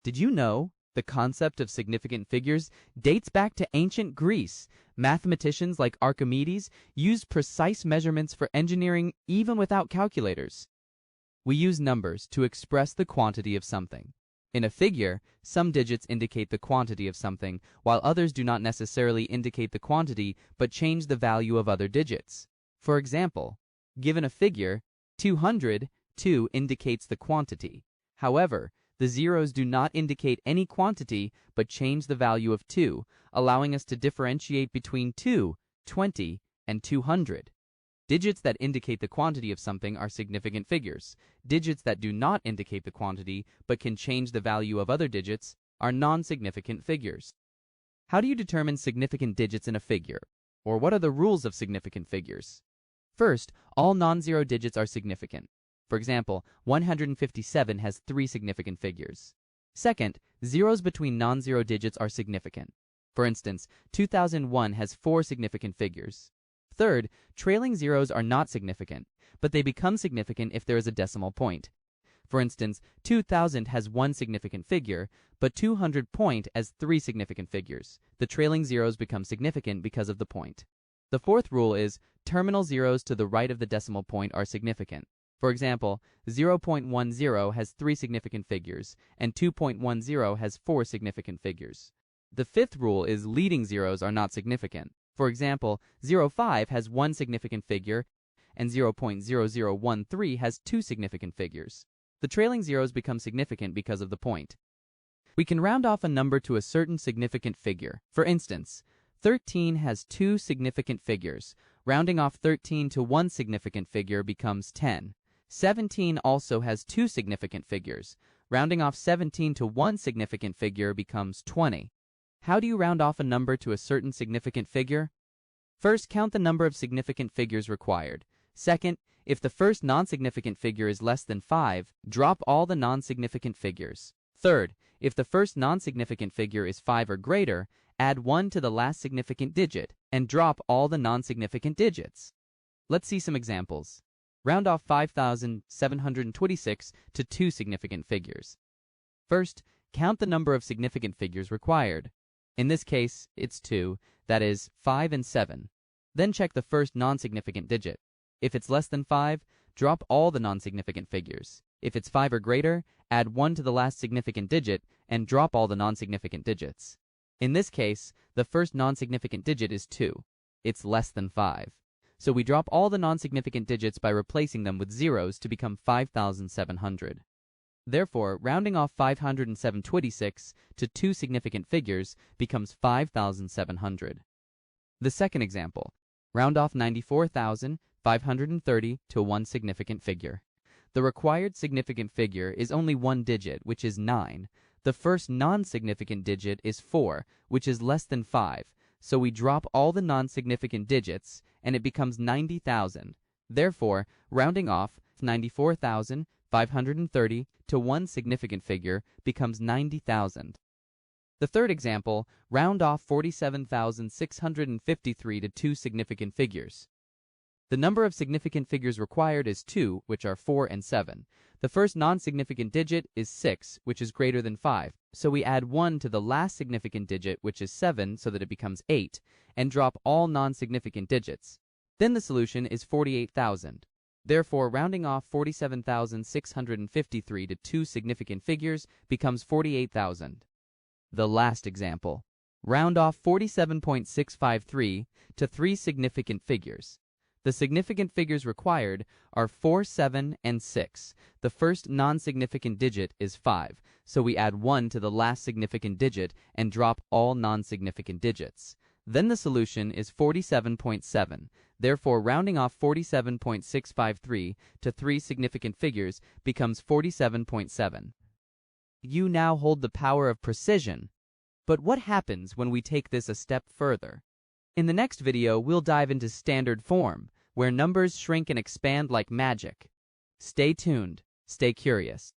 Did you know the concept of significant figures dates back to ancient Greece? Mathematicians like Archimedes used precise measurements for engineering even without calculators. We use numbers to express the quantity of something. In a figure, some digits indicate the quantity of something, while others do not necessarily indicate the quantity but change the value of other digits. For example, given a figure, 200, 2 indicates the quantity. However, the zeros do not indicate any quantity but change the value of 2, allowing us to differentiate between 2, 20, and 200. Digits that indicate the quantity of something are significant figures. Digits that do not indicate the quantity but can change the value of other digits are non-significant figures. How do you determine significant digits in a figure? Or what are the rules of significant figures? First, all non-zero digits are significant. For example, 157 has 3 significant figures. Second, zeros between non-zero digits are significant. For instance, 2001 has 4 significant figures. Third, trailing zeros are not significant, but they become significant if there is a decimal point. For instance, 2000 has 1 significant figure, but 200 has 3 significant figures. The trailing zeros become significant because of the point. The fourth rule is terminal zeros to the right of the decimal point are significant. For example, 0.10 has 3 significant figures, and 2.10 has 4 significant figures. The fifth rule is leading zeros are not significant. For example, 0.5 has 1 significant figure, and 0.0013 has 2 significant figures. The trailing zeros become significant because of the point. We can round off a number to a certain significant figure. For instance, 13 has 2 significant figures. Rounding off 13 to 1 significant figure becomes 10. 17 also has 2 significant figures. Rounding off 17 to 1 significant figure becomes 20. How do you round off a number to a certain significant figure? First, count the number of significant figures required. Second, if the first non-significant figure is less than 5, drop all the non-significant figures. Third, if the first non-significant figure is 5 or greater, add 1 to the last significant digit, and drop all the non-significant digits. Let's see some examples. Round off 5,726 to 2 significant figures. First, count the number of significant figures required. In this case, it's 2, that is 5 and 7. Then check the first non-significant digit. If it's less than 5, drop all the non-significant figures. If it's 5 or greater, add 1 to the last significant digit and drop all the non-significant digits. In this case, the first non-significant digit is 2. It's less than 5. So we drop all the non-significant digits by replacing them with zeros to become 5,700. Therefore, rounding off 526 to 2 significant figures becomes 5,700. The second example, round off 94,530 to 1 significant figure. The required significant figure is only 1 digit, which is 9. The first non-significant digit is 4, which is less than 5. So we drop all the non-significant digits, and it becomes 90,000. Therefore, rounding off 94,530 to 1 significant figure becomes 90,000. The third example, round off 47,653 to 2 significant figures. The number of significant figures required is 2, which are 4 and 7. The first non-significant digit is 6, which is greater than 5. So we add 1 to the last significant digit, which is 7, so that it becomes 8, and drop all non-significant digits. Then the solution is 48,000. Therefore, rounding off 47,653 to 2 significant figures becomes 48,000. The last example. Round off 47.653 to 3 significant figures. The significant figures required are 4, 7, and 6. The first non-significant digit is 5, so we add 1 to the last significant digit and drop all non-significant digits. Then the solution is 47.7. Therefore, rounding off 47.653 to 3 significant figures becomes 47.7. You now hold the power of precision. But what happens when we take this a step further? In the next video, we'll dive into standard form, where numbers shrink and expand like magic. Stay tuned, stay curious.